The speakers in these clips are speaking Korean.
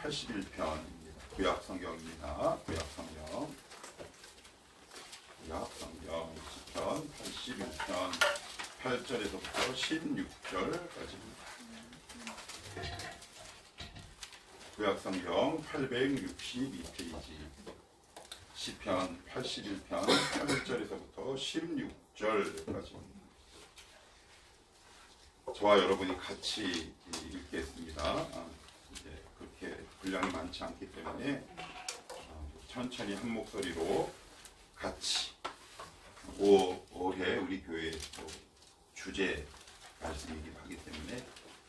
81편 구약성경입니다. 구약성경 시편 81편 8절에서부터 16절까지입니다. 구약성경 862페이지 시편 81편 8절에서부터 16절까지입니다. 저와 여러분이 같이 읽겠습니다. 이제 그렇게 분량이 많지 않기 때문에 천천히 한 목소리로 같이 올해 우리 교회의 또 주제 말씀이기도 하기 때문에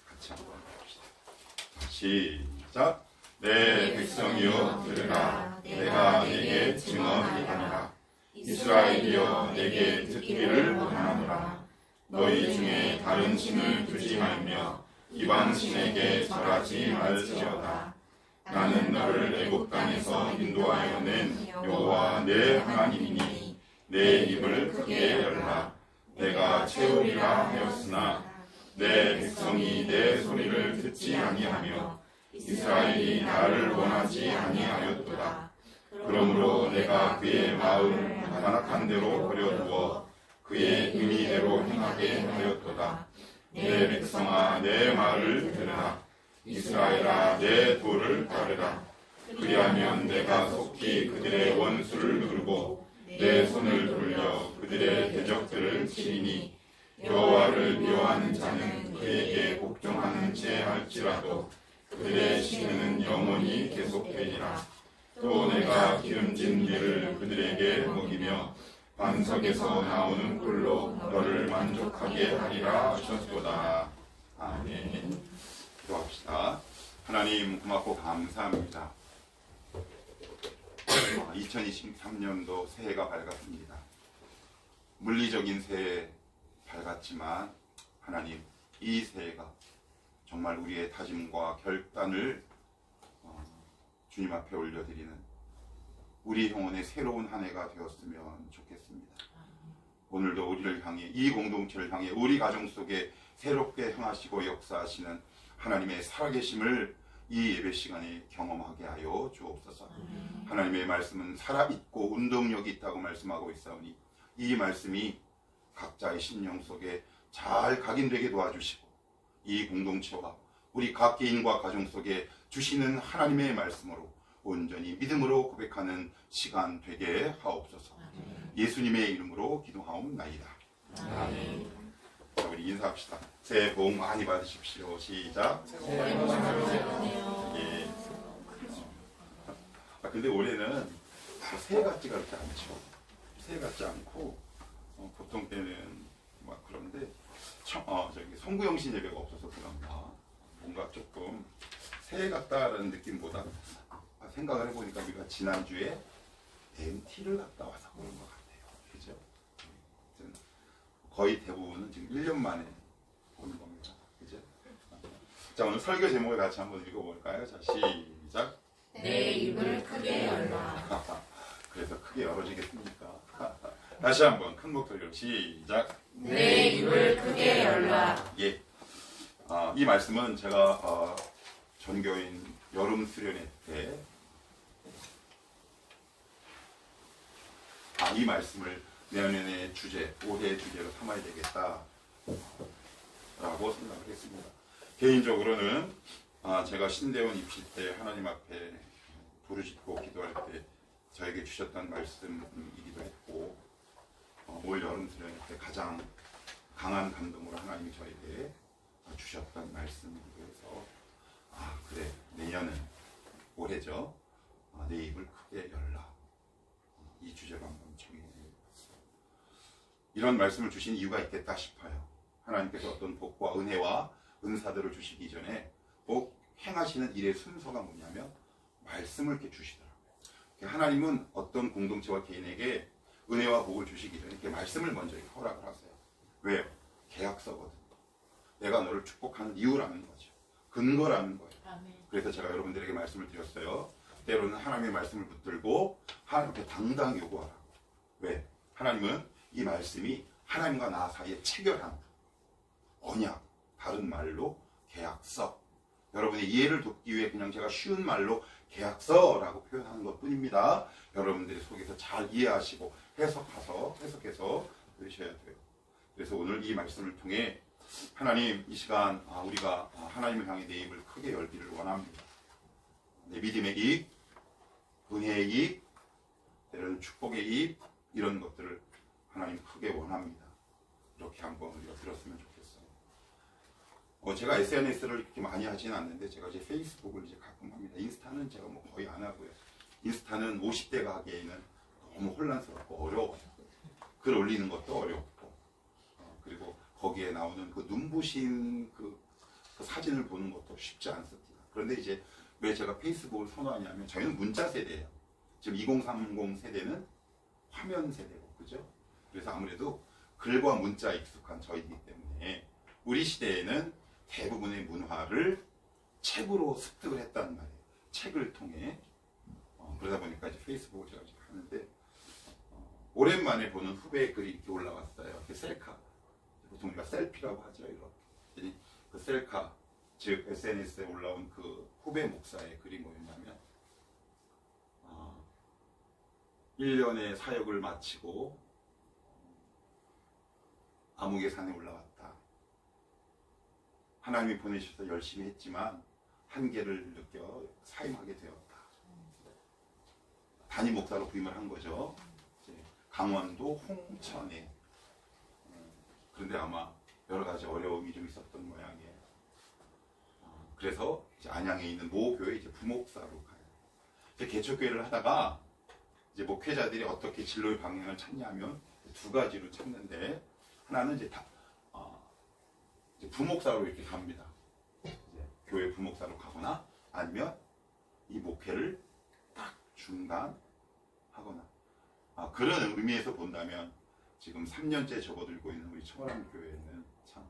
같이 한번 해봅시다. 시작. 내 백성이여 들으라. 내가 내게 증언하리라. 이스라엘이여 내게 듣기를 원하노라. 너희 중에 다른 신을 두지 말며 이방 신에게 절하지 말지어다. 나는 너를 애굽 땅에서 인도하여 낸 여호와 내 하나님이니 내 입을 크게 열라. 내가 채우리라 하였으나 내 백성이 내 소리를 듣지 아니하며 이스라엘이 나를 원하지 아니하였도다. 그러므로 내가 그의 마음을 간악한 대로 버려두어 그의 의미대로 행하게 하였도다. 내 백성아 내 말을 들으라. 이스라엘아 내 도를 따르라. 그리하면 내가 속히 그들의 원수를 누르고 내 손을 돌려 그들의 대적들을 치리니 여호와를 미워하는 자는 그에게 복종하는 채 할지라도 그들의 시대는 영원히 계속되리라. 또 내가 기름진 밀을 그들에게 먹이며 반석에서 나오는 꿀로 너를 만족하게 하리라 하셨도다. 아멘. 기도합시다. 하나님 고맙고 감사합니다. 2023년도 새해가 밝았습니다. 물리적인 새해 밝았지만 하나님 이 새해가 정말 우리의 다짐과 결단을 주님 앞에 올려드리는 우리 영혼의 새로운 한 해가 되었으면 좋겠습니다. 오늘도 우리를 향해 이 공동체를 향해 우리 가정 속에 새롭게 행하시고 역사하시는 하나님의 살아계심을 이 예배 시간에 경험하게 하여 주옵소서. 하나님의 말씀은 살아있고 운동력이 있다고 말씀하고 있사오니 이 말씀이 각자의 심령 속에 잘 각인되게 도와주시고 이 공동체와 우리 각 개인과 가정 속에 주시는 하나님의 말씀으로 온전히 믿음으로 고백하는 시간 되게 하옵소서. 예수님의 이름으로 기도하옵나이다. 아멘. 자, 우리 인사합시다. 새해 복 많이 받으십시오. 시작. 새해 복 많이 받으세요. 예. 근데 올해는 새해 같지가 그렇게 않죠. 새해 같지 않고 보통 때는 막 그런데 저기 성구영신 예배가 없어서 그런가 뭔가 조금 새해 같다라는 느낌보다 생각을 해보니까 우리가 지난주에 MT를 갔다 와서 그런 것 같아요. 그죠? 거의 대부분은 지금 1년 만에 오는 겁니다. 그죠? 자, 오늘 설교 제목을 같이 한번 읽어볼까요? 자, 시작. 내 입을 크게 열라. 그래서 크게 열어지겠습니까? 다시 한번 큰 목소리로 시작. 내 입을 크게 열라. 예. 이 말씀은 제가 전교인 여름 수련회 때 이 말씀을 내년의 주제, 올해의 주제로 삼아야 되겠다 라고 생각을 했습니다. 개인적으로는 제가 신대원 입시 때 하나님 앞에 부르짖고 기도할 때 저에게 주셨던 말씀이기도 했고 올 여름 수련회 때 가장 강한 감동으로 하나님이 저에게 주셨던 말씀이기도 해서 그래, 내년은 올해죠. 내 입을 크게 열라. 이 주제로 한번 정해드립니다. 이런 말씀을 주신 이유가 있겠다 싶어요. 하나님께서 어떤 복과 은혜와 은사들을 주시기 전에 꼭 행하시는 일의 순서가 뭐냐면 말씀을 이렇게 주시더라고요. 하나님은 어떤 공동체와 개인에게 은혜와 복을 주시기 전에 이렇게 말씀을 먼저 이렇게 허락을 하세요. 왜요? 계약서거든. 내가 너를 축복하는 이유라는 거죠. 근거라는 거예요. 그래서 제가 여러분들에게 말씀을 드렸어요. 때로는 하나님의 말씀을 붙들고 하나님께 당당히 요구하라고. 왜? 하나님은 이 말씀이 하나님과 나 사이에 체결한 언약, 다른 말로 계약서, 여러분의 이해를 돕기 위해 그냥 제가 쉬운 말로 계약서라고 표현하는 것 뿐입니다. 여러분들이 속에서 잘 이해하시고 해석해서 들으셔야 돼요. 그래서 오늘 이 말씀을 통해 하나님 이 시간 우리가 하나님을 향해 내 입을 크게 열기를 원합니다. 내 믿음의 입, 은혜의 입, 때로는 축복의 입, 이런 것들을 하나님 크게 원합니다. 이렇게 한번 우리가 들었으면 좋겠어요. 제가 SNS를 그렇게 많이 하지는 않는데 제가 이제 페이스북을 이제 가끔 합니다. 인스타는 제가 뭐 거의 안 하고요. 인스타는 50대가 하기에는 너무 혼란스럽고 어려워요. 글 올리는 것도 어렵고, 그리고 거기에 나오는 그 눈부신 그 사진을 보는 것도 쉽지 않습니다. 그런데 이제 왜 제가 페이스북을 선호하냐면 저희는 문자 세대예요. 지금 2030 세대는 화면 세대고, 그죠? 그래서 아무래도 글과 문자에 익숙한 저희이기 때문에 우리 시대에는 대부분의 문화를 책으로 습득을 했단 말이에요. 책을 통해. 그러다 보니까 이제 페이스북을 제가 지금 하는데, 오랜만에 보는 후배의 글이 이렇게 올라왔어요. 셀카. 보통 우리가 셀피라고 하죠. 이렇게. 그 셀카, 즉 SNS에 올라온 그 후배 목사의 글이 뭐였냐면, 1년의 사역을 마치고 암흑의 산에 올라왔다. 하나님이 보내셔서 열심히 했지만 한계를 느껴 사임하게 되었다. 담임 목사로 부임을 한 거죠. 강원도 홍천에. 그런데 아마 여러 가지 어려움이 좀 있었던 모양이에요. 그래서 이제 안양에 있는 모 교회 이제 부목사로 가요. 이제 개척교회를 하다가 이제 목회자들이 어떻게 진로의 방향을 찾냐면 두 가지로 찾는데, 하나는 이제 이제 부목사로 이렇게 갑니다. 이제 교회 부목사로 가거나 아니면 이 목회를 딱 중단하거나. 그런 의미에서 본다면 지금 3년째 접어들고 있는 우리 청월함 교회는 참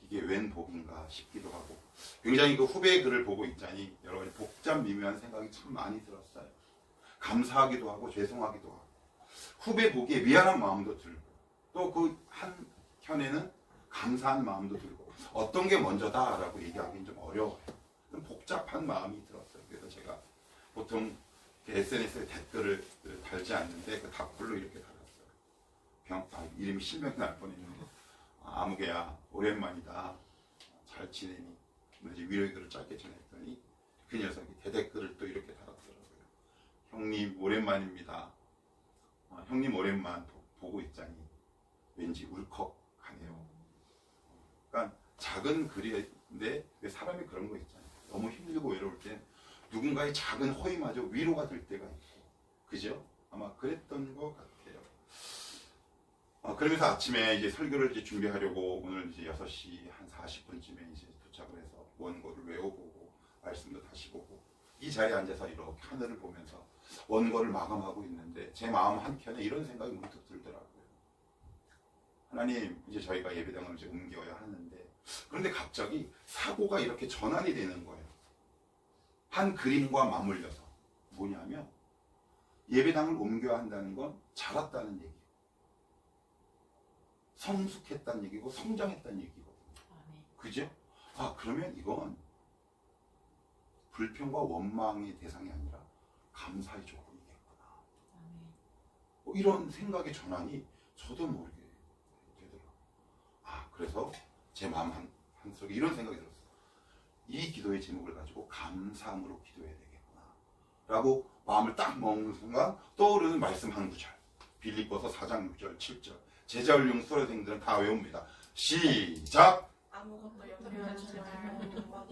이게 웬 복인가 싶기도 하고, 굉장히 그 후배의 글을 보고 있자니 여러 가지 복잡 미묘한 생각이 참 많이 들었어요. 감사하기도 하고 죄송하기도 하고, 후배 보기에 미안한 마음도 들고, 또 그 한편에는 감사한 마음도 들고, 어떤 게 먼저다라고 얘기하기는 좀 어려워요. 좀 복잡한 마음이 들었어요. 그래서 제가 보통 SNS에 댓글을 달지 않는데 그 답글로 이렇게 달았어요. 이름이 실명이 날 뻔했는데, 아무개야 오랜만이다, 잘 지내니? 이제 위로의 글을 짧게 전했더니 그 녀석이 대댓글을 또 이렇게 달았더라고요. 형님 오랜만입니다. 형님 오랜만 보고 있자니 왠지 울컥하네요. 그러니까 작은 글인데 왜 사람이 그런 거 있잖아요. 너무 힘들고 외로울 땐 누군가의 작은 호의마저 위로가 될 때가 있고, 그죠? 아마 그랬던 것 같아요. 그러면서 아침에 이제 설교를 이제 준비하려고 오늘 이제 6시 한 40분쯤에 이제 도착을 해서 원고를 외워보고 말씀도 다시 보고 이 자리에 앉아서 이렇게 하늘을 보면서 원고를 마감하고 있는데 제 마음 한켠에 이런 생각이 문득 들더라고요. 하나님, 이제 저희가 예배당을 이제 옮겨야 하는데, 그런데 갑자기 사고가 이렇게 전환이 되는 거예요. 한 그림과 맞물려서. 뭐냐면 예배당을 옮겨야 한다는 건 자랐다는 얘기예요. 성숙했다는 얘기고 성장했다는 얘기거든요. 그죠? 그러면 이건 불평과 원망의 대상이 아니라 감사의 조건이겠구나. 이런 생각의 전환이 저도 모르게 되더라고요. 그래서 제 마음 한속에 이런 생각이 들었어요. 이 기도의 제목을 가지고 감사함으로 기도해야 되겠구나 라고 마음을 딱 먹는 순간 떠오르는 말씀 한 구절, 빌립보서 4장 6절 7절. 제자훈련 수료생들은 다 외웁니다. 시작! 아무것도 염려하지 말고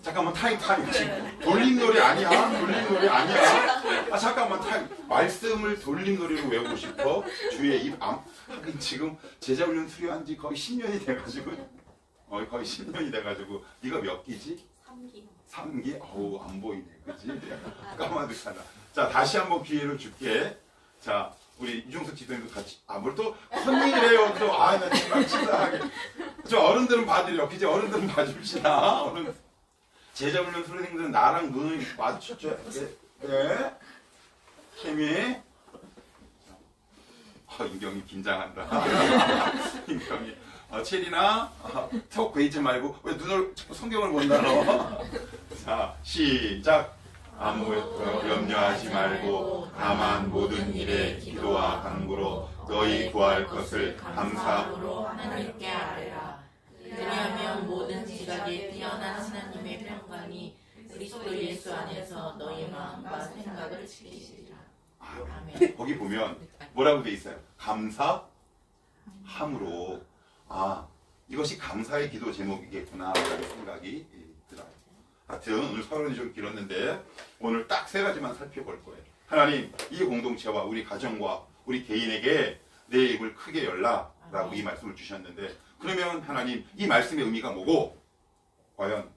잠깐만, 타임. 지금 돌림 노래 아니야? 돌림 노래 아니야? 잠깐만, 타임. 말씀을 돌림 노래로 외우고 싶어? 주의 입 하긴 지금 제자훈련 수료한 지 거의 10년이 돼가지고, 거의 10년이 돼가지고, 네가 몇 기지? 3기. 3기? 어우, 안 보이네. 그치? 까마득하다. 자, 다시 한번 기회를 줄게. 자, 우리 이종석 지도님도 같이, 뭘 또, 컨닝이래요. 또, 나 정말 치사하게. 저 어른들은 봐드려. 그치? 어른들은 봐줍시다. 제자훈련 수료생들은 나랑 눈을 맞추죠. 네. 케미. 인경이 긴장한다. 인경이. 체리나 턱 베이지 말고 왜 눈을 자꾸 성경을 본다 너. 자, 시작. 아무것도 염려하지 말고 다만 모든 일에 기도와 간구로 너희 구할 것을 감사함으로 하나님께 아뢰라. 그리하면 모든 지각에 뛰어난 하나님의 평강이 그리스도 예수 안에서 너희 마음과 생각을 지키시리라. 아멘. 거기 보면 뭐라고 돼 있어요? 감사함으로. 이것이 감사의 기도 제목이겠구나 라는 생각이 들어요. 하여튼 오늘 서론이 좀 길었는데 오늘 딱 세 가지만 살펴볼 거예요. 하나님, 이 공동체와 우리 가정과 우리 개인에게 내 입을 크게 열라 라고 이 말씀을 주셨는데, 그러면 하나님 이 말씀의 의미가 뭐고, 과연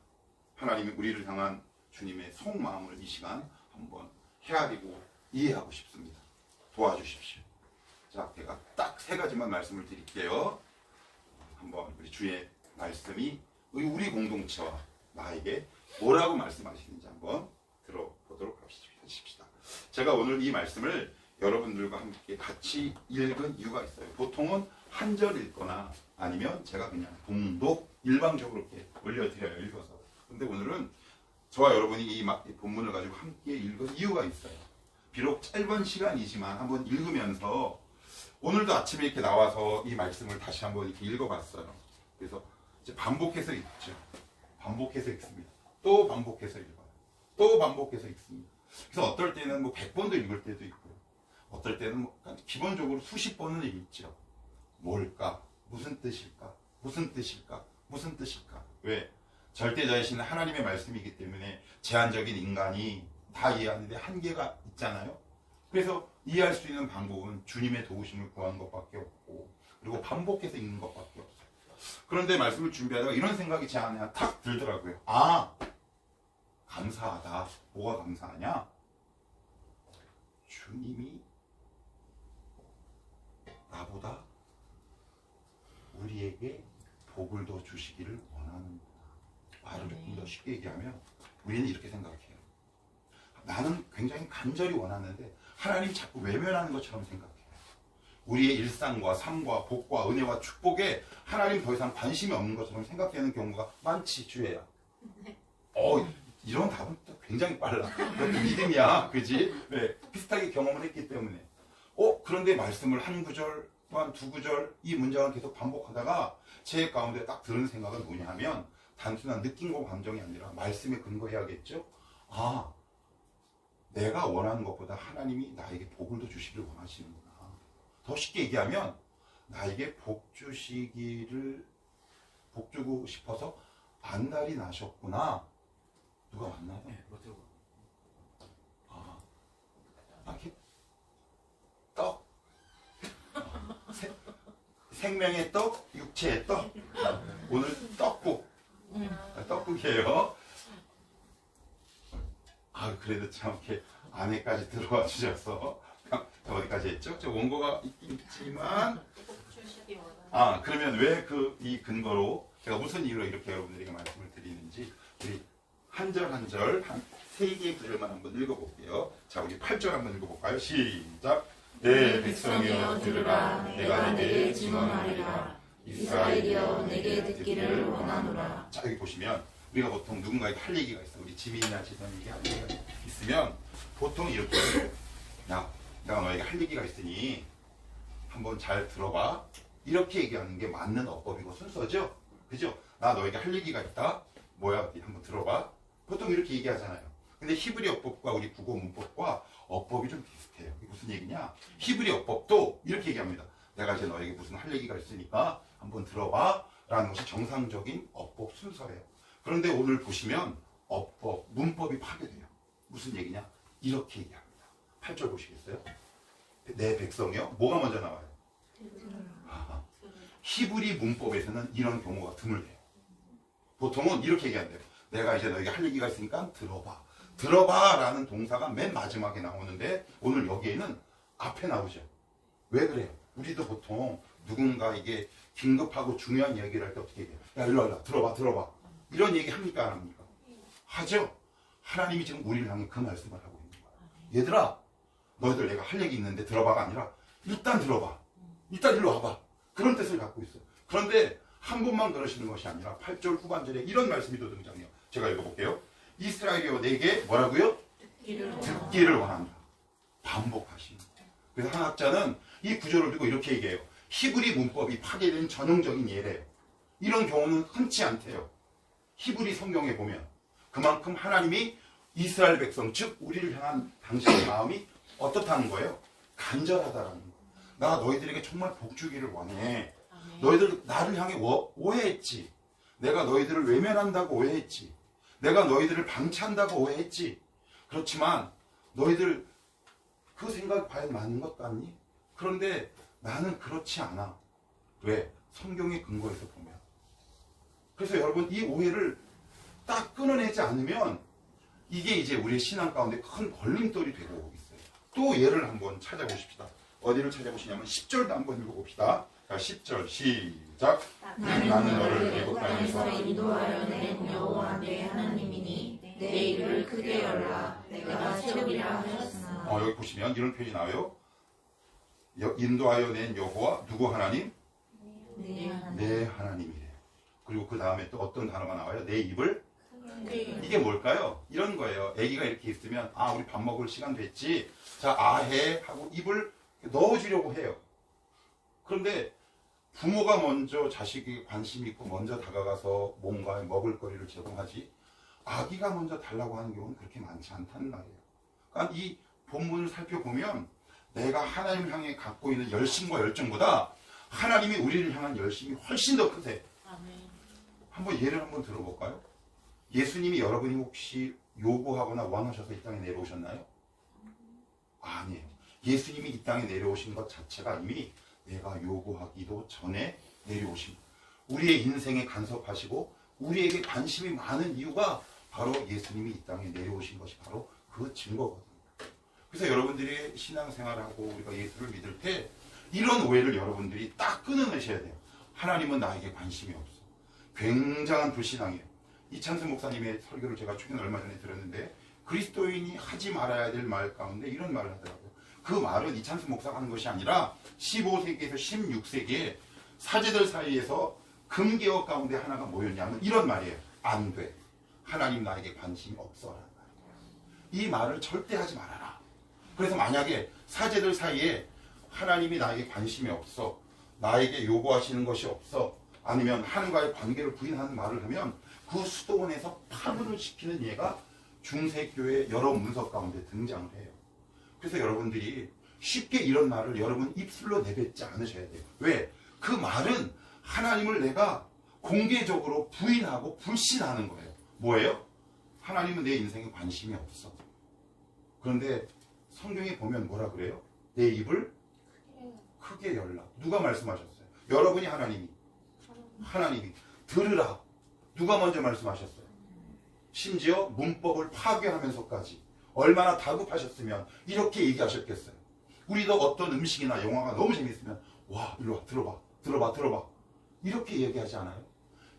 하나님이 우리를 향한 주님의 속마음을 이 시간 한번 헤아리고 이해하고 싶습니다. 도와주십시오. 자, 제가 딱 세 가지만 말씀을 드릴게요. 한번 우리 주의 말씀이 우리 공동체와 나에게 뭐라고 말씀하시는지 한번 들어보도록 하십시다. 제가 오늘 이 말씀을 여러분들과 함께 같이 읽은 이유가 있어요. 보통은 한 절 읽거나 아니면 제가 그냥 봉독 일방적으로 이렇게 올려드려요, 읽어서. 근데 오늘은 저와 여러분이 이 본문을 가지고 함께 읽은 이유가 있어요. 비록 짧은 시간이지만 한번 읽으면서 오늘도 아침에 이렇게 나와서 이 말씀을 다시 한번 이렇게 읽어봤어요. 그래서 이제 반복해서 읽죠. 반복해서 읽습니다. 또 반복해서 읽어요. 또 반복해서 읽습니다. 그래서 어떨 때는 뭐 100번도 읽을 때도 있고요. 어떨 때는 뭐 기본적으로 수십 번은 읽죠. 뭘까? 무슨 뜻일까? 무슨 뜻일까? 무슨 뜻일까? 왜? 절대자이신 하나님의 말씀이기 때문에 제한적인 인간이 다 이해하는데 한계가 있잖아요. 그래서 이해할 수 있는 방법은 주님의 도우심을 구하는 것밖에 없고, 그리고 반복해서 읽는 것밖에 없어요. 그런데 말씀을 준비하다가 이런 생각이 제 안에 탁 들더라고요. 감사하다. 뭐가 감사하냐? 주님이 나보다 우리에게 복을 더 주시기를 원하는구나. 말을 조금 더 쉽게 얘기하면 우리는 이렇게 생각해요. 나는 굉장히 간절히 원하는데 하나님이 자꾸 외면하는 것처럼 생각해요. 우리의 일상과 삶과 복과 은혜와 축복에 하나님 더 이상 관심이 없는 것처럼 생각되는 경우가 많지, 주혜야. 이런 답은 또 굉장히 빨라. 그것도 믿음이야, 그지? 네, 비슷하게 경험을 했기 때문에. 그런데 말씀을 한 구절 또한 두 구절 이 문장을 계속 반복하다가 제 가운데 딱 드는 생각은 뭐냐 하면, 단순한 느낌과 감정이 아니라 말씀에 근거해야겠죠? 내가 원하는 것보다 하나님이 나에게 복을 더 주시기를 원하시는구나. 더 쉽게 얘기하면 나에게 복 주고 싶어서 안달이 나셨구나. 누가 왔나요? 네, 이렇게 떡. 생명의 떡, 육체의 떡. 오늘 떡국. 떡국이에요. 그래도 참 이렇게 안에까지 들어와 주셔서. 어디까지 했죠? 저 원고가 있긴 있지만. 그러면 왜 이 근거로 제가 무슨 이유로 이렇게 여러분들에게 말씀을 드리는지 우리 한 절 한 절 한 3개의 구절만 한번 읽어볼게요. 자, 우리 8절 한번 읽어볼까요? 시작. 내 백성이여 들으라. 내가 내게 증언하리라. 이스라엘이여 내게 듣기를 원하노라. 자, 여기 보시면 우리가 보통 누군가에게 할 얘기가 있어. 우리 지민이나 지선이에게 할 얘기가 있으면 보통 이렇게 내가 너에게 할 얘기가 있으니 한번 잘 들어봐. 이렇게 얘기하는 게 맞는 어법이고 순서죠? 그죠? 나 너에게 할 얘기가 있다. 뭐야? 한번 들어봐. 보통 이렇게 얘기하잖아요. 근데 히브리 어법과 우리 국어 문법과 어법이 좀 비슷해요. 이게 무슨 얘기냐? 히브리 어법도 이렇게 얘기합니다. 내가 이제 너에게 무슨 할 얘기가 있으니까 한번 들어봐 라는 것이 정상적인 어법 순서예요. 그런데 오늘 보시면 어법, 문법이 파괴돼요. 무슨 얘기냐? 이렇게 얘기합니다. 8절 보시겠어요? 내 백성이요? 뭐가 먼저 나와요? 히브리 문법에서는 이런 경우가 드물대요. 보통은 이렇게 얘기한대요. 내가 이제 너에게 할 얘기가 있으니까 들어봐. 들어봐 라는 동사가 맨 마지막에 나오는데 오늘 여기에는 앞에 나오죠. 왜 그래요? 우리도 보통 누군가 이게 긴급하고 중요한 얘기를 할 때 어떻게 얘기해요? 야, 일로 와라. 들어봐. 이런 얘기 합니까? 안 합니까? 하죠. 하나님이 지금 우리를 향해 그 말씀을 하고 있는 거야. 얘들아, 너희들 내가 할 얘기 있는데 들어봐가 아니라 일단 들어봐. 일단 일로 와봐. 그런 뜻을 갖고 있어요. 그런데 한 번만 그러시는 것이 아니라 8절 후반절에 이런 말씀이 또 등장해요. 제가 읽어볼게요. 이스라엘이여 내게 뭐라고요? 듣기를 원한다. 반복하시는 거예요. 그래서 한 학자는 이 구절을 두고 이렇게 얘기해요. 히브리 문법이 파괴된 전형적인 예래요. 이런 경우는 흔치 않대요. 히브리 성경에 보면 그만큼 하나님이 이스라엘 백성 즉 우리를 향한 당신의 마음이 어떻다는 거예요? 간절하다라는 거예요. 나 너희들에게 정말 복 주기를 원해. 너희들 나를 향해 오해했지. 내가 너희들을 외면한다고 오해했지. 내가 너희들을 방치한다고 오해했지. 그렇지만 너희들 그 생각 과연 맞는 것 같니? 그런데 나는 그렇지 않아. 왜? 성경의 근거에서 보면. 그래서 여러분 이 오해를 딱 끊어내지 않으면 이게 이제 우리의 신앙 가운데 큰 걸림돌이 되고 있어요. 또 예를 한번 찾아보십시다. 어디를 찾아보시냐면 10절도 한번 읽어봅시다. 자, 10절 시작. 나는 너를 애굽 땅에서 인도하여 낸 여호와 내 하나님이니 내 입을 크게 열라 내가 채우리라 하셨으나. 여기 보시면 이런 표현이 나와요. 인도하여 낸 여호와 누구 하나님? 내 하나님이래. 그리고 그 다음에 또 어떤 단어가 나와요? 내 입을 이게 뭘까요? 이런 거예요. 아기가 이렇게 있으면 우리 밥 먹을 시간 됐지. 자, 해 하고 입을 넣어주려고 해요. 그런데 부모가 먼저 자식에게 관심 있고 먼저 다가가서 뭔가 먹을 거리를 제공하지 아기가 먼저 달라고 하는 경우는 그렇게 많지 않다는 말이에요. 그러니까 이 본문을 살펴보면 내가 하나님을 향해 갖고 있는 열심과 열정보다 하나님이 우리를 향한 열심이 훨씬 더 크세요. 한번 예를 한번 들어볼까요? 예수님이 여러분이 혹시 요구하거나 원하셔서 이 땅에 내려오셨나요? 아니에요. 예수님이 이 땅에 내려오신 것 자체가 이미 내가 요구하기도 전에 내려오신 우리의 인생에 간섭하시고 우리에게 관심이 많은 이유가 바로 예수님이 이 땅에 내려오신 것이 바로 그 증거거든요. 그래서 여러분들이 신앙생활하고 우리가 예수를 믿을 때 이런 오해를 여러분들이 딱 끊어내셔야 돼요. 하나님은 나에게 관심이 없어. 굉장한 불신앙이에요. 이찬수 목사님의 설교를 제가 최근 얼마 전에 들었는데 그리스도인이 하지 말아야 될 말 가운데 이런 말을 하더라고요. 그 말은 이찬수 목사가 하는 것이 아니라 15세기에서 16세기에 사제들 사이에서 금기어 가운데 하나가 뭐였냐면 이런 말이에요. 안 돼. 하나님 나에게 관심이 없어라는 말이에요. 이 말을 절대 하지 말아라. 그래서 만약에 사제들 사이에 하나님이 나에게 관심이 없어, 나에게 요구하시는 것이 없어, 아니면 하나님과의 관계를 부인하는 말을 하면 그 수도원에서 파문을 시키는 예가 중세교회 여러 문서 가운데 등장을 해요. 그래서 여러분들이 쉽게 이런 말을 여러분 입술로 내뱉지 않으셔야 돼요. 왜? 그 말은 하나님을 내가 공개적으로 부인하고 불신하는 거예요. 뭐예요? 하나님은 내 인생에 관심이 없어. 그런데 성경에 보면 뭐라 그래요? 내 입을 크게 열라. 누가 말씀하셨어요? 여러분이 하나님이 들으라. 누가 먼저 말씀하셨어요? 심지어 문법을 파괴하면서까지 얼마나 다급하셨으면 이렇게 얘기하셨겠어요. 우리도 어떤 음식이나 영화가 너무 재밌으면 와 일로 와 들어봐 이렇게 얘기하지 않아요?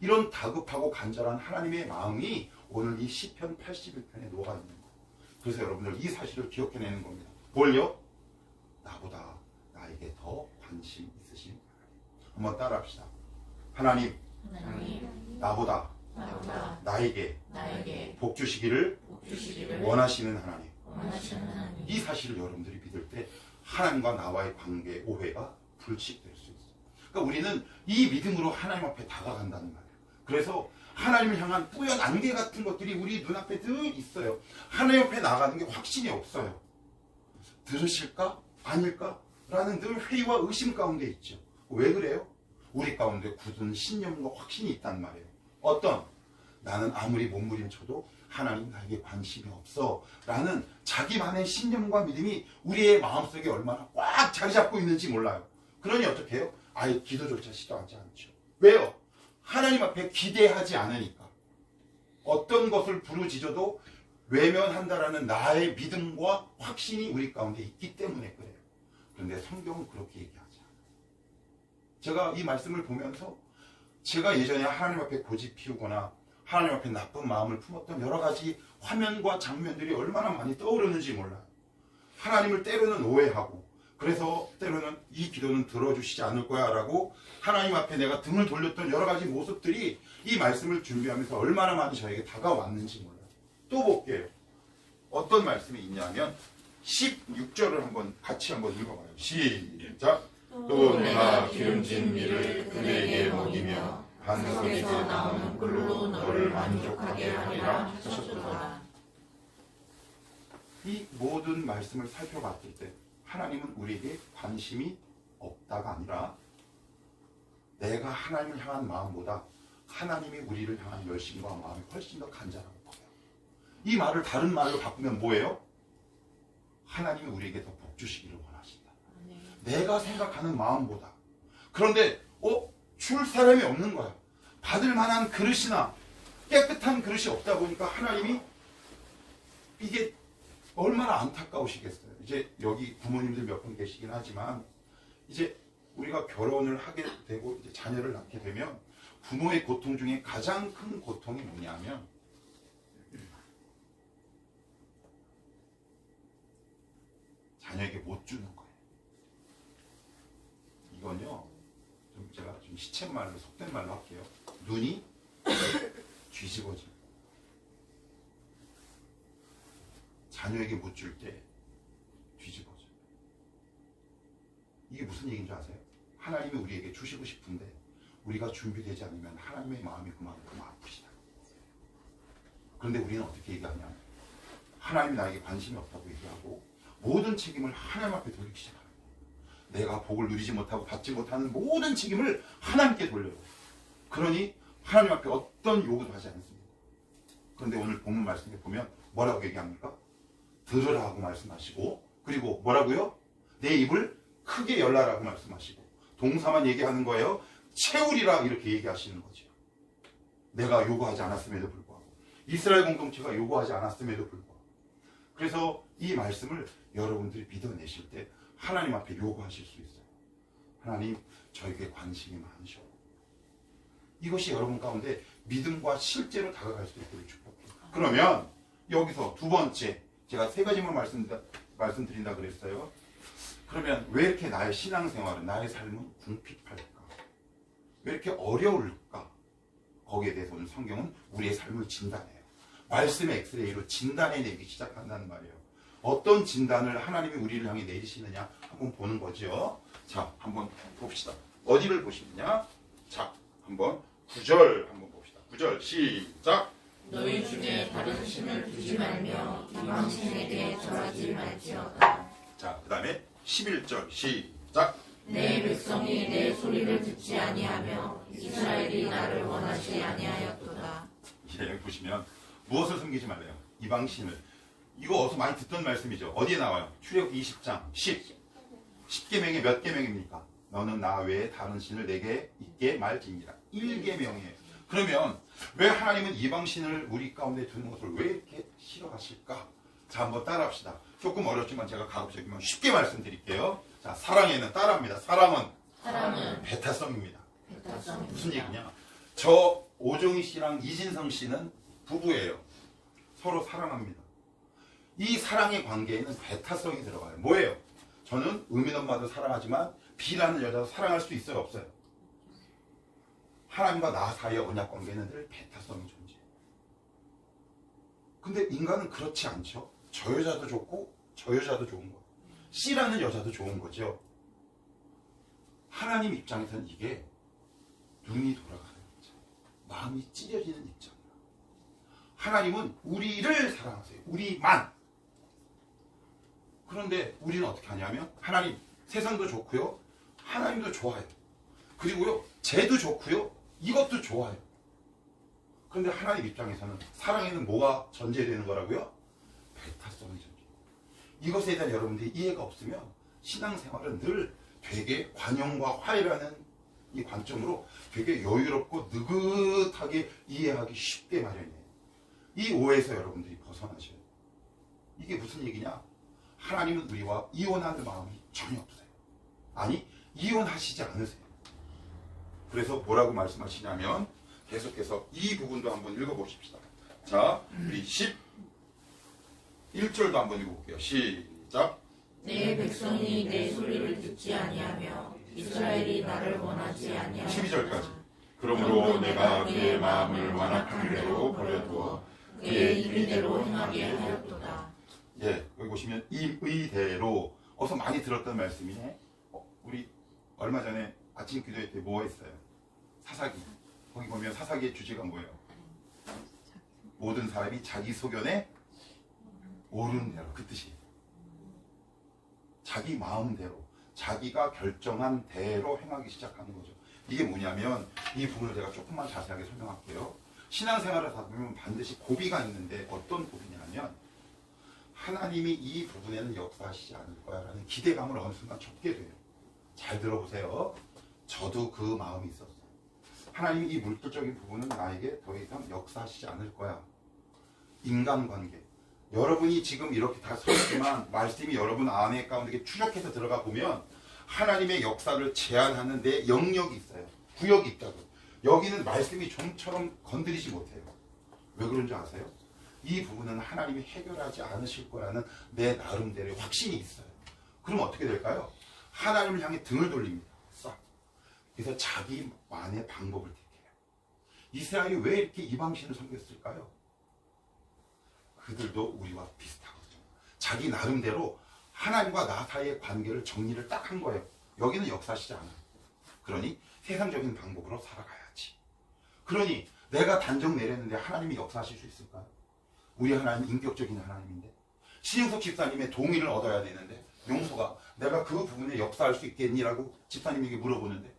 이런 다급하고 간절한 하나님의 마음이 오늘 이 시편 81편에 녹아있는 거예요. 그래서 여러분들 이 사실을 기억해내는 겁니다. 뭘요? 나보다 나에게 더 관심 있으신 하나님. 한번 따라합시다. 하나님 나보다 나에게 복 주시기를 원하시는 하나님. 이 사실을 여러분들이 믿을 때 하나님과 나와의 관계 오해가 불식될 수 있어요. 그러니까 우리는 이 믿음으로 하나님 앞에 다가간다는 말이에요. 그래서 하나님을 향한 뿌연 안개 같은 것들이 우리 눈앞에 늘 있어요. 하나님 앞에 나가는 게 확신이 없어요. 들으실까? 아닐까? 라는 늘 회의와 의심 가운데 있죠. 왜 그래요? 우리 가운데 굳은 신념과 확신이 있단 말이에요. 어떤? 나는 아무리 몸부림쳐도 하나님 나에게 관심이 없어 라는 자기만의 신념과 믿음이 우리의 마음속에 얼마나 꽉 자리 잡고 있는지 몰라요. 그러니 어떻게 해요? 아예 기도조차 시도하지 않죠. 왜요? 하나님 앞에 기대하지 않으니까. 어떤 것을 부르짖어도 외면한다라는 나의 믿음과 확신이 우리 가운데 있기 때문에 그래요. 그런데 성경은 그렇게 얘기하지 않아요. 제가 이 말씀을 보면서 제가 예전에 하나님 앞에 고집 피우거나 하나님 앞에 나쁜 마음을 품었던 여러 가지 화면과 장면들이 얼마나 많이 떠오르는지 몰라요. 하나님을 때로는 오해하고 그래서 때로는 이 기도는 들어주시지 않을 거야 라고 하나님 앞에 내가 등을 돌렸던 여러 가지 모습들이 이 말씀을 준비하면서 얼마나 많이 저에게 다가왔는지 몰라요. 또 볼게요. 어떤 말씀이 있냐면 16절을 같이 한번 읽어봐요. 시작. 또 내가 기름진 밀을 그대에게 먹이며 반석에서 나오는 꿀로 너를 만족하게 하리라 하셨도다. 이 모든 말씀을 살펴봤을 때 하나님은 우리에게 관심이 없다가 아니라 내가 하나님을 향한 마음보다 하나님이 우리를 향한 열심과 마음이 훨씬 더 간절하고 커요. 이 말을 다른 말로 바꾸면 뭐예요? 하나님이 우리에게 더 복 주시기를 원하신다. 내가 생각하는 마음보다. 그런데 줄 사람이 없는 거야. 받을 만한 그릇이나 깨끗한 그릇이 없다 보니까 하나님이 이게 얼마나 안타까우시겠어요. 이제 여기 부모님들 몇 분 계시긴 하지만 이제 우리가 결혼을 하게 되고 이제 자녀를 낳게 되면 부모의 고통 중에 가장 큰 고통이 뭐냐면 자녀에게 못 주는 거예요. 이건요, 제가 좀 시쳇말로 속된 말로 할게요. 눈이 뒤집어져요. 자녀에게 못 줄 때 뒤집어져요. 이게 무슨 얘기인 줄 아세요? 하나님이 우리에게 주시고 싶은데 우리가 준비되지 않으면 하나님의 마음이 그만큼 아프시다. 그런데 우리는 어떻게 얘기하냐? 하나님이 나에게 관심이 없다고 얘기하고 모든 책임을 하나님 앞에 돌리기 시작합니다. 내가 복을 누리지 못하고 받지 못하는 모든 책임을 하나님께 돌려요. 그러니 하나님 앞에 어떤 요구도 하지 않습니다. 그런데 오늘 본문 말씀에 보면 뭐라고 얘기합니까? 들으라고 말씀하시고, 그리고 뭐라고요? 내 입을 크게 열라라고 말씀하시고, 동사만 얘기하는 거예요. 채우리라 이렇게 얘기하시는 거죠. 내가 요구하지 않았음에도 불구하고, 이스라엘 공동체가 요구하지 않았음에도 불구하고. 그래서 이 말씀을 여러분들이 믿어내실 때 하나님 앞에 요구하실 수 있어요. 하나님, 저에게 관심이 많으셔. 이것이 여러분 가운데 믿음과 실제로 다가갈 수 있도록 축복해요. 그러면 여기서 두 번째, 제가 세 가지만 말씀드린다 그랬어요. 그러면 왜 이렇게 나의 신앙생활은, 나의 삶은 궁핍할까? 왜 이렇게 어려울까? 거기에 대해서 오늘 성경은 우리의 삶을 진단해요. 말씀의 엑스레이로 진단해내기 시작한다는 말이에요. 어떤 진단을 하나님이 우리를 향해 내리시느냐 한번 보는 거죠. 자, 한번 봅시다. 어디를 보시느냐? 자, 한번 9절 한번 봅시다. 9절 시작. 너희 중에 다른 신을 두지 말며 이방 신에게 절하지 말지어다. 자, 그 다음에 11절 시작. 내 백성이 내 소리를 듣지 아니하며 이스라엘이 나를 원하지 아니하였도다. 예, 여기 보시면 무엇을 숨기지 말래요? 이방 신을. 이거 어디서 많이 듣던 말씀이죠. 어디에 나와요? 출애굽기 20장 10계명이 몇 계명입니까? 너는 나 외에 다른 신을 내게 있게 말지니라. 1계명이에요. 그러면 왜 하나님은 이방 신을 우리 가운데 두는 것을 왜 이렇게 싫어하실까? 자, 한번 따라합시다. 조금 어렵지만 제가 가급적이면 쉽게 말씀드릴게요. 자, 사랑에는 따라합니다. 사랑은 배타성입니다. 무슨 얘기냐? 저 오종희 씨랑 이진성 씨는 부부예요. 서로 사랑합니다. 이 사랑의 관계에는 배타성이 들어가요. 뭐예요? 저는 의민 엄마도 사랑하지만 B라는 여자도 사랑할 수 있어요, 없어요? 하나님과 나 사이의 언약 관계는 늘 배타성이 존재해요. 근데 인간은 그렇지 않죠. 저 여자도 좋고 저 여자도 좋은 거예요. C라는 여자도 좋은 거죠. 하나님 입장에서는 이게 눈이 돌아가는 입장, 마음이 찢어지는 입장이에요. 하나님은 우리를 사랑하세요. 우리만. 그런데 우리는 어떻게 하냐면 하나님, 세상도 좋고요, 하나님도 좋아요. 그리고요, 쟤도 좋고요, 이것도 좋아요. 그런데 하나님 입장에서는 사랑에는 뭐가 전제되는 거라고요? 배타성이 전제. 이것에 대한 여러분들이 이해가 없으면 신앙생활은 늘 되게 관용과 화해라는 이 관점으로 되게 여유롭고 느긋하게 이해하기 쉽게 마련이에요. 이 오해에서 여러분들이 벗어나셔야 돼요. 이게 무슨 얘기냐? 하나님은 우리와 이혼하는 마음이 전혀 없어요. 아니, 이혼하시지 않으세요. 그래서 뭐라고 말씀하시냐면 계속해서 이 부분도 한번 읽어보십시다. 자, 우리 11절도 한번 읽어볼게요. 시작. 내 백성이 내 소리를 듣지 아니하며 이스라엘이 나를 원하지 아니하며 12절까지. 그러므로 내가 그의 마음을 완악한 대로 버려두어 그의 의대로 행하게 하였도다. 예, 여기 보시면 이 의대로 어서 많이 들었던 말씀이네. 우리 얼마 전에 아침 기도회 때 뭐 했어요? 사사기. 거기 보면 사사기의 주제가 뭐예요? 모든 사람이 자기 소견에 옳은 대로, 그 뜻이에요. 자기 마음대로, 자기가 결정한 대로 행하기 시작하는 거죠. 이게 뭐냐면 이 부분을 제가 조금만 자세하게 설명할게요. 신앙생활을 하다 보면 반드시 고비가 있는데 어떤 고비냐면 하나님이 이 부분에는 역사하시지 않을 거야 라는 기대감을 어느 순간 접게 돼요. 잘 들어보세요. 저도 그 마음이 있었어요. 하나님이 이 물질적인 부분은 나에게 더 이상 역사하시지 않을 거야. 인간관계. 여러분이 지금 이렇게 다 서있지만 말씀이 여러분 안에 가운데 추적해서 들어가 보면 하나님의 역사를 제한하는 데 영역이 있어요. 구역이 있다고. 여기는 말씀이 좀처럼 건드리지 못해요. 왜 그런지 아세요? 이 부분은 하나님이 해결하지 않으실 거라는 내 나름대로의 확신이 있어요. 그럼 어떻게 될까요? 하나님을 향해 등을 돌립니다. 싹. 그래서 자기만의 방법을 택해요. 이스라엘이 왜 이렇게 이방신을 섬겼을까요? 그들도 우리와 비슷하거든요. 자기 나름대로 하나님과 나 사이의 관계를 정리를 딱 한 거예요. 여기는 역사하시지 않아요. 그러니 세상적인 방법으로 살아가야지. 그러니 내가 단정 내렸는데 하나님이 역사하실 수 있을까요? 우리 하나님 인격적인 하나님인데 신영석 집사님의 동의를 얻어야 되는데 용서가 내가 그 부분에 역사할 수 있겠니라고 집사님에게 물어보는데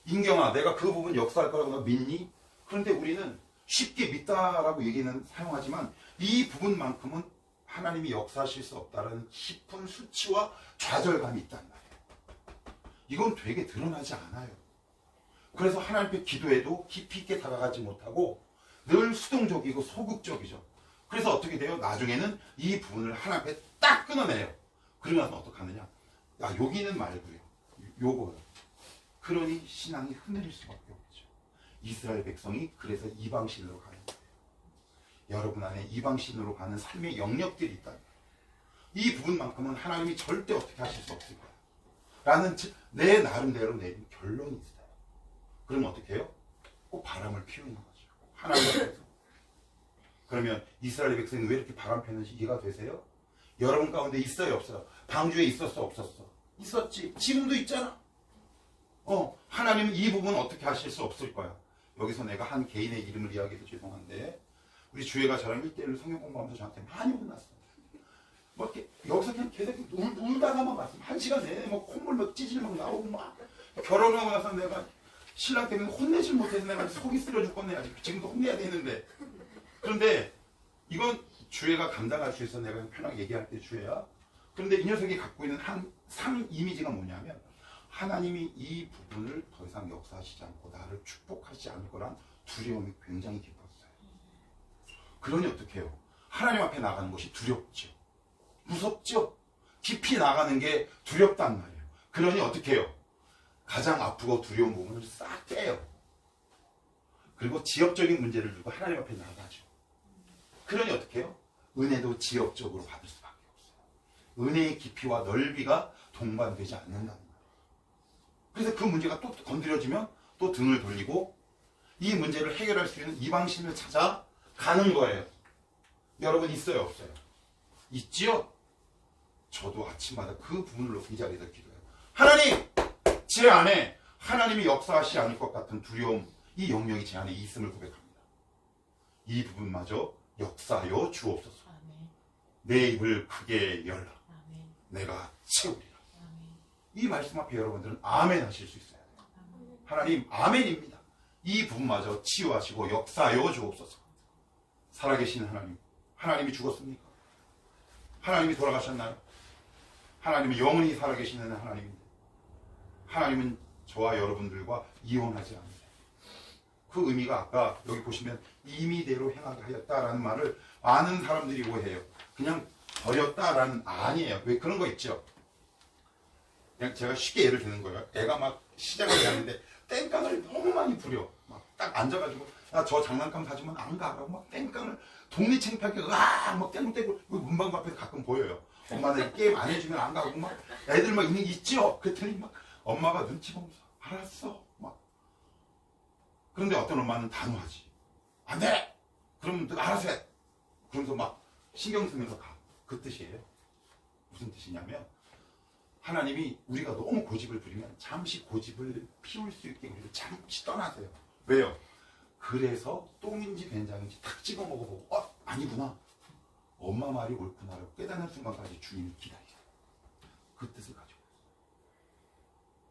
인경아 내가 그 부분 역사할 거라고 너 믿니? 그런데 우리는 쉽게 믿다라고 얘기는 사용하지만 이 부분만큼은 하나님이 역사하실 수 없다는 깊은 수치와 좌절감이 있단 말이에요. 이건 되게 드러나지 않아요. 그래서 하나님 앞에 기도해도 깊이 있게 다가가지 못하고 늘 수동적이고 소극적이죠. 그래서 어떻게 돼요? 나중에는 이 부분을 하나님 앞에 딱 끊어내요. 그러고 나서 어떻게 하느냐? 야, 여기는 말고요. 요거요. 그러니 신앙이 흔들릴 수밖에 없죠. 이스라엘 백성이 그래서 이방신으로 가는 거예요. 여러분 안에 이방신으로 가는 삶의 영역들이 있다. 이 부분만큼은 하나님이 절대 어떻게 하실 수 없을 거야. 라는 내 나름대로 내린 결론이 있어요. 그럼 어떻게 해요? 꼭 바람을 피우는 거죠. 하나님 앞에서. 그러면 이스라엘 백성이 왜 이렇게 바람 피우는지 이해가 되세요? 여러분 가운데 있어요, 없어요? 방주에 있었어, 없었어? 있었지. 지금도 있잖아. 하나님은 이 부분 어떻게 하실 수 없을 거야. 여기서 내가 한 개인의 이름을 이야기해서 죄송한데 우리 주혜가 저랑 1대1로 성경 공부하면서 저한테 많이 혼났어. 뭐 이렇게 여기서 그냥 계속 울다가만 갔어. 1시간 내내 뭐 콧물 막 찌질 막 나오고 막 결혼하고 나서 내가 신랑 때문에 혼내질 못해서 내가 속이 쓰려 죽겠네. 아직 지금도 혼내야 되는데. 그런데 이건 주혜가 감당할 수 있어. 내가 편하게 얘기할 때 주혜야. 그런데 이 녀석이 갖고 있는 한 상 이미지가 뭐냐면 하나님이 이 부분을 더 이상 역사하시지 않고 나를 축복하지 않을 거란 두려움이 굉장히 깊었어요. 그러니 어떻게 해요? 하나님 앞에 나가는 것이 두렵죠. 무섭죠. 깊이 나가는 게 두렵단 말이에요. 그러니 어떻게 해요? 가장 아프고 두려운 부분을 싹 빼요. 그리고 지역적인 문제를 두고 하나님 앞에 나가죠. 그러니 어떻게 해요? 은혜도 지역적으로 받을 수밖에 없어요. 은혜의 깊이와 넓이가 동반되지 않는다는 거예요. 그래서 그 문제가 또 건드려지면 또 등을 돌리고 이 문제를 해결할 수 있는 이방신을 찾아 가는 거예요. 여러분 있어요, 없어요? 있지요? 저도 아침마다 그 부분을 놓고 이 자리에서 기도해요. 하나님! 제 안에 하나님이 역사하시지 않을 것 같은 두려움, 이 영역이 제 안에 있음을 고백합니다. 이 부분마저 역사하여 주옵소서. 내 입을 크게 열라. 내가 채우리라. 이 말씀 앞에 여러분들은 아멘 하실 수 있어야 돼요. 하나님 아멘입니다. 이 부분마저 치유하시고 역사하여 주옵소서. 살아계신 하나님, 하나님이 죽었습니까? 하나님이 돌아가셨나요? 하나님은 영원히 살아계시는 하나님입니다. 하나님은 저와 여러분들과 이혼하지 않으세요. 그 의미가 아까 여기 보시면 임의대로 행하게 하였다라는 말을 많은 사람들이 오해해요. 그냥 버렸다라는 아니에요. 왜 그런 거 있죠? 그냥 제가 쉽게 예를 드는 거예요. 애가 막 시장을 가는데 땡깡을 너무 많이 부려. 막 딱 앉아가지고 야 저 장난감 사주면 안 가라고 막 땡깡을 동네 창피하게 으악 막 땡땡 문방 앞에서 가끔 보여요. 엄마들 게임 안 해주면 안 가고 막 애들 막 있죠? 그랬더니 막 엄마가 눈치 보면서 알았어 막. 그런데 어떤 엄마는 단호하지. 안 돼! 그러면 알아서 해! 그러면서 막 신경 쓰면서 가. 그 뜻이에요. 무슨 뜻이냐면 하나님이 우리가 너무 고집을 부리면 잠시 고집을 피울 수 있게 우리를 잠시 떠나세요. 왜요? 그래서 똥인지 된장인지 탁 찍어 먹어보고 아니구나. 엄마 말이 옳구나라고 깨닫는 순간까지 주님이 기다리세요. 그 뜻을 가지고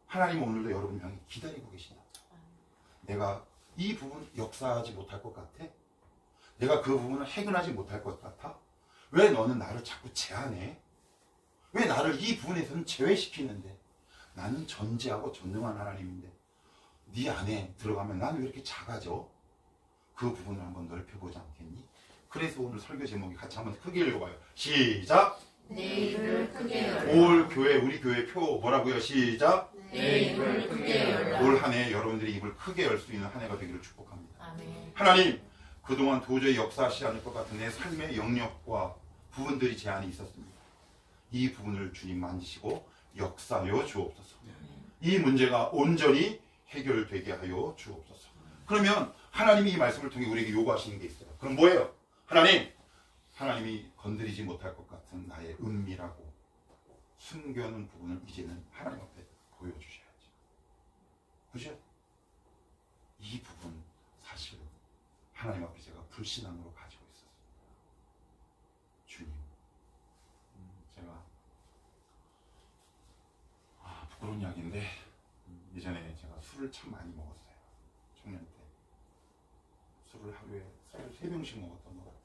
하나님은 오늘도 여러분 향해 기다리고 계신다. 내가 이 부분 역사하지 못할 것 같아? 내가 그 부분을 해결하지 못할 것 같아? 왜 너는 나를 자꾸 제한해? 왜 나를 이 부분에서는 제외시키는데? 나는 전지하고 전능한 하나님인데 네 안에 들어가면 나는 왜 이렇게 작아져? 그 부분을 한번 넓혀보지 않겠니? 그래서 오늘 설교 제목이 같이 한번 크게 읽어봐요. 시작! 내 입을 크게 열라. 올 교회, 우리 교회 표 뭐라고요? 시작! 내 입을 크게 열라. 올 한 해 여러분들이 입을 크게 열 수 있는 한 해가 되기를 축복합니다. 아멘. 하나님, 그동안 도저히 역사하시지 않을 것 같은 내 삶의 영역과 부분들이 제한이 있었습니다. 이 부분을 주님 만지시고 역사하여 주옵소서. 이 문제가 온전히 해결되게 하여 주옵소서. 그러면 하나님이 이 말씀을 통해 우리에게 요구하시는 게 있어요. 그럼 뭐예요? 하나님이 건드리지 못할 것 같은 나의 은밀하고 숨겨놓은 부분을 이제는 하나님 앞에 보여주셔야지. 그죠? 이 부분 사실 하나님 앞에 제가 불신앙으로 가지고 있었습니다. 주님, 제가 부끄러운 이야기인데 예전에 제가 술을 참 많이 먹었어요. 청년 때 술을 하루에 3병씩 먹었던 것 같아요.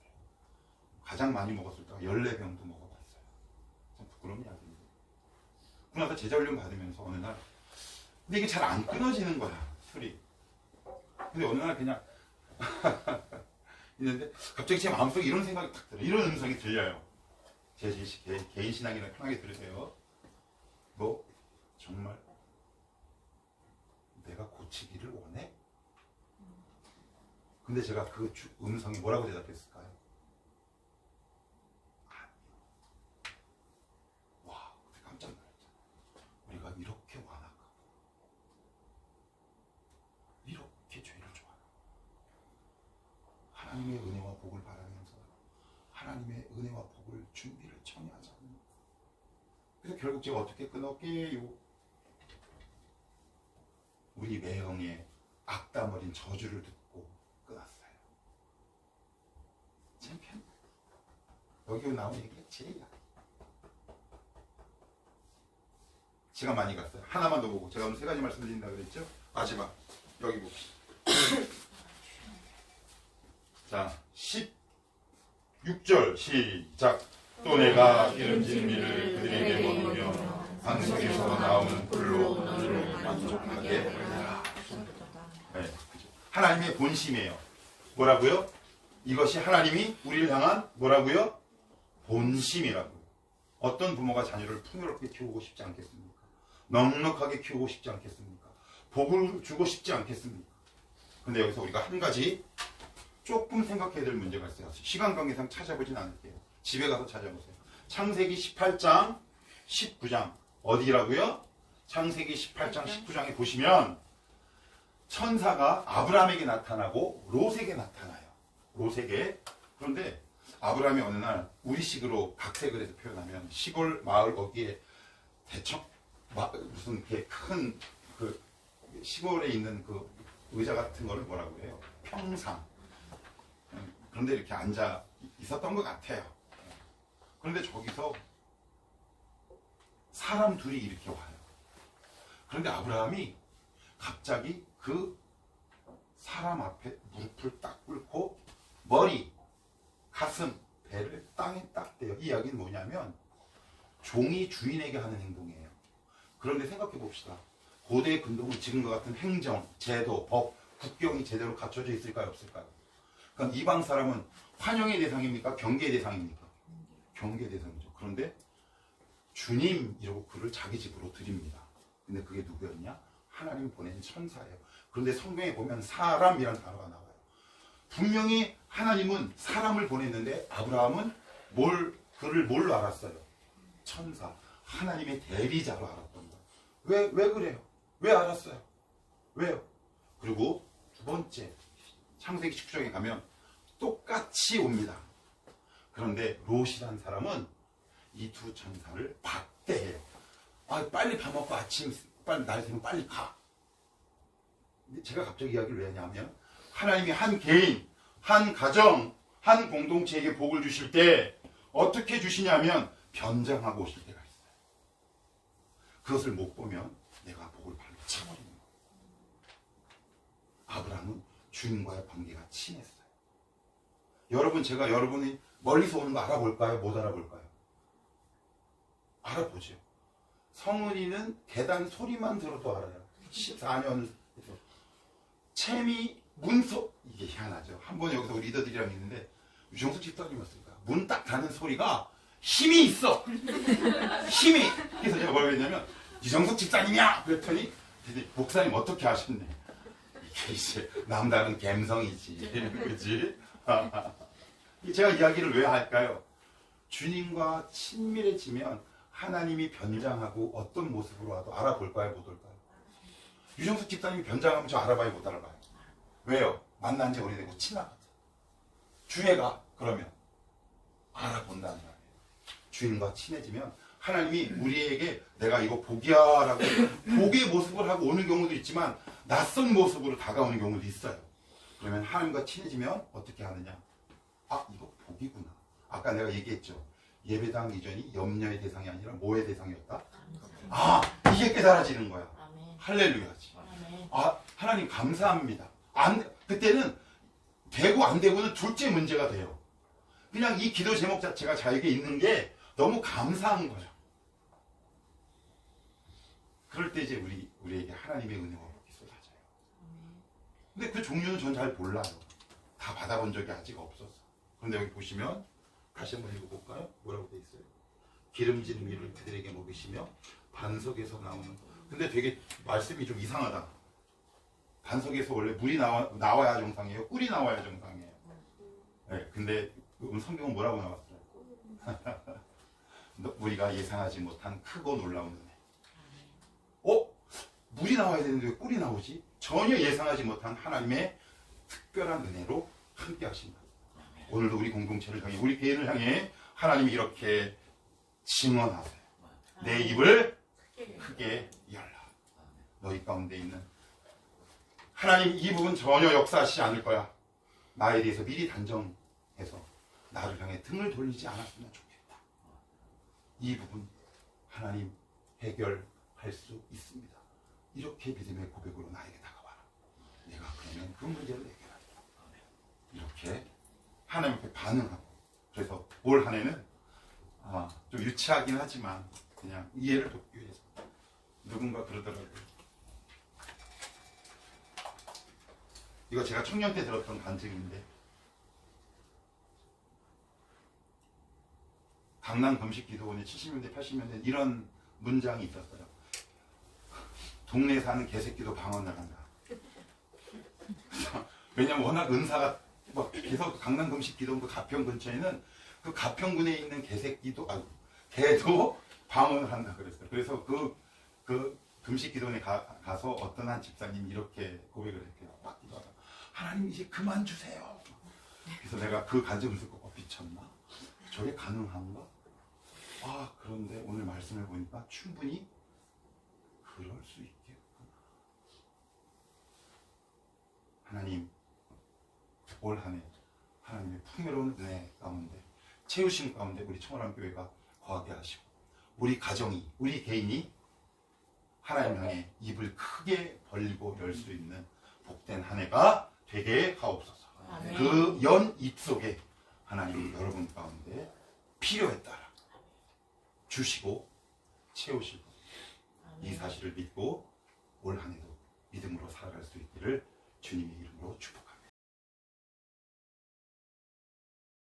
가장 많이 먹었을 때가 14병도 먹어봤어요. 참 부끄러운 이야기인데 그러고 나서 제자훈련 받으면서 어느 날 근데 이게 잘 안 끊어지는 거야, 술이. 근데 어느 날 그냥 있는데 갑자기 제 마음속에 이런 생각이 탁 들어요. 이런 음성이 들려요. 제 개인 신앙이라 편하게 들으세요. 너 정말 내가 고치기를 원해? 근데 제가 그 음성이 뭐라고 대답했을까요? 아니요. 와, 그때 깜짝 놀랐잖아. 우리가 이렇게 완악하고 이렇게 죄를 좋아하고 하나님의 은혜와 복을 바라면서 하나님의 은혜와 복을 준비를 청해하지 않는. 그래서 결국 제가 어떻게 끊었게요? 우리 매형의 악담 어린 저주를 듣고 끊었어요. 챔피언. 여기 나온 얘기가 제일이야. 시간 많이 갔어요. 하나만 더 보고 제가 오늘 3가지 말씀드린다 그랬죠? 마지막 여기 봅시다. 자, 16절 시작. 또 내가 기름진 밀을 그들에게 먹으며 방석에서 나오는 불로 너를 만족하게 하리라. 네, 그죠. 하나님의 본심이에요. 뭐라고요? 이것이 하나님이 우리를 향한 뭐라고요? 본심이라고요. 어떤 부모가 자녀를 풍요롭게 키우고 싶지 않겠습니까? 넉넉하게 키우고 싶지 않겠습니까? 복을 주고 싶지 않겠습니까? 근데 여기서 우리가 한 가지 조금 생각해야 될 문제가 있어요. 시간 관계상 찾아보진 않을게요. 집에 가서 찾아보세요. 창세기 18장 19장 어디라고요? 창세기 18장 19장에 보시면 천사가 아브라함에게 나타나고 롯에게 나타나요. 롯에게. 그런데 아브라함이 어느 날 우리식으로 각색을 해서 표현하면 시골 마을 거기에 대청 무슨 이렇게 큰 그 시골에 있는 그 의자 같은 거를 뭐라고 해요? 평상. 그런데 이렇게 앉아 있었던 것 같아요. 그런데 저기서 사람 둘이 이렇게 와요. 그런데 아브라함이 갑자기 그 사람 앞에 무릎을 딱 꿇고 머리, 가슴, 배를 땅에 딱 대요. 이 이야기는 뭐냐면 종이 주인에게 하는 행동이에요. 그런데 생각해 봅시다. 고대 근동은 지금과 같은 행정, 제도, 법, 국경이 제대로 갖춰져 있을까요? 없을까요? 그럼 이방 사람은 환영의 대상입니까? 경계의 대상입니까? 경계 대상이죠. 그런데 주님 이러고 그를 자기 집으로 드립니다. 근데 그게 누구였냐? 하나님 보낸 천사예요. 그런데 성경에 보면 사람이라는 단어가 나와요. 분명히 하나님은 사람을 보냈는데 아브라함은 그를 뭘로 알았어요? 천사, 하나님의 대리자로 알았던 거예요. 왜 그래요? 왜 알았어요? 왜요? 그리고 두 번째, 창세기 19장에 가면 똑같이 옵니다. 그런데 롯이라는 사람은 이 두 천사를 박대해요. 빨리 밥 먹고 아침 빨리 날 새면 빨리 가. 근데 제가 갑자기 이야기를 왜 하냐면, 하나님이 한 개인, 한 가정, 한 공동체에게 복을 주실 때 어떻게 주시냐면 변장하고 오실 때가 있어요. 그것을 못 보면 내가 복을 발로 차버리는 거예요. 아브라함은 주님과의 관계가 친했어요. 여러분, 제가 여러분이 멀리서 오는 거 알아볼까요? 못 알아볼까요? 알아보죠. 성은이는 계단 소리만 들어도 알아요. 14년 채미 문소, 이게 희한하죠. 한 번 여기서 우리 리더들이랑 있는데 유정수 집사님이었으니까 문 딱 닫는 소리가 힘이 있어. 힘이. 그래서 제가 뭐라고 했냐면, 유정수 집사님이야! 그랬더니 목사님 어떻게 하셨네. 이게 이제 남다른 감성이지. 그치? 제가 이야기를 왜 할까요? 주님과 친밀해지면 하나님이 변장하고 어떤 모습으로 와도 알아볼까요? 못 올까요? 유정수 집사님이 변장하면 저 알아봐요? 못 알아봐요? 왜요? 만난 지 오래되고 친하거든. 주애가 그러면 알아본다는 말이에요. 주님과 친해지면 하나님이 우리에게 내가 이거 복이야 라고 복의 모습을 하고 오는 경우도 있지만 낯선 모습으로 다가오는 경우도 있어요. 그러면 하나님과 친해지면 어떻게 하느냐? 이거 복이구나. 아까 내가 얘기했죠. 예배당 이전이 염려의 대상이 아니라 뭐의 대상이었다? 이게 깨달아지는 거야. 할렐루야지. 하나님 감사합니다. 그때는 되고 안 되고는 둘째 문제가 돼요. 그냥 이 기도 제목 자체가 자에게 있는 게 너무 감사한 거죠. 그럴 때 이제 우리에게 하나님의 은혜가 그렇게 쏟아져요. 근데 그 종류는 전 잘 몰라요. 다 받아본 적이 아직 없었어. 그런데 여기 보시면 다시 한번 읽어볼까요? 뭐라고 돼 있어요? 기름진 위를 그들에게 먹이시며 반석에서 나오는. 근데 되게 말씀이 좀 이상하다. 반석에서 원래 물이 나와야 정상이에요? 꿀이 나와야 정상이에요? 네, 근데 성경은 뭐라고 나왔어요? 우리가 예상하지 못한 크고 놀라운 은혜. 물이 나와야 되는데 왜 꿀이 나오지? 전혀 예상하지 못한 하나님의 특별한 은혜로 함께 하신다. 오늘도 우리 공동체를 향해, 우리 개인을 향해 하나님이 이렇게 증언하세요. 내 입을 크게 열라. 너희 가운데 있는 하나님, 이 부분 전혀 역사하시지 않을 거야. 나에 대해서 미리 단정해서 나를 향해 등을 돌리지 않았으면 좋겠다. 이 부분 하나님 해결할 수 있습니다. 이렇게 믿음의 고백으로 나에게 다가와라. 내가 그러면 그 문제를 해결하리라. 이렇게 하나님 앞에 반응하고. 그래서 올 한 해는 좀 유치하긴 하지만 그냥 이해를 돕기 위해서. 누군가 그러더라고요. 이거 제가 청년 때 들었던 간증인데, 강남 금식기도원에 70년대 80년대 이런 문장이 있었어요. 동네에 사는 개새끼도 방언을 한다. 왜냐면 워낙 은사가 계속 강남 금식기도원 그 가평 근처에는 그 가평군에 있는 개새끼도 개도 방언을 한다 그랬어요. 그래서 그 금식기도원에 가서 어떤 한 집사님이 이렇게 고백을 했대요. 막 기도하다. 하나님 이제 그만 주세요. 그래서 내가 그 간증을 듣고 미쳤나? 저게 가능한가? 그런데 오늘 말씀을 보니까 충분히 그럴 수 있겠구나. 하나님, 올 한 해 하나님의 풍요로운 은혜 가운데, 채우심 가운데 우리 청월함교회가 거하게 하시고, 우리 가정이, 우리 개인이 하나님 향해 입을 크게 벌리고 열 수 있는 복된 한 해가 되게 하옵소서. 그 연 입 속에 하나님이 여러분 가운데 필요에 따라 주시고 채우시고, 이 사실을 믿고 올 한 해도 믿음으로 살아갈 수 있기를 주님의 이름으로 축복합니다.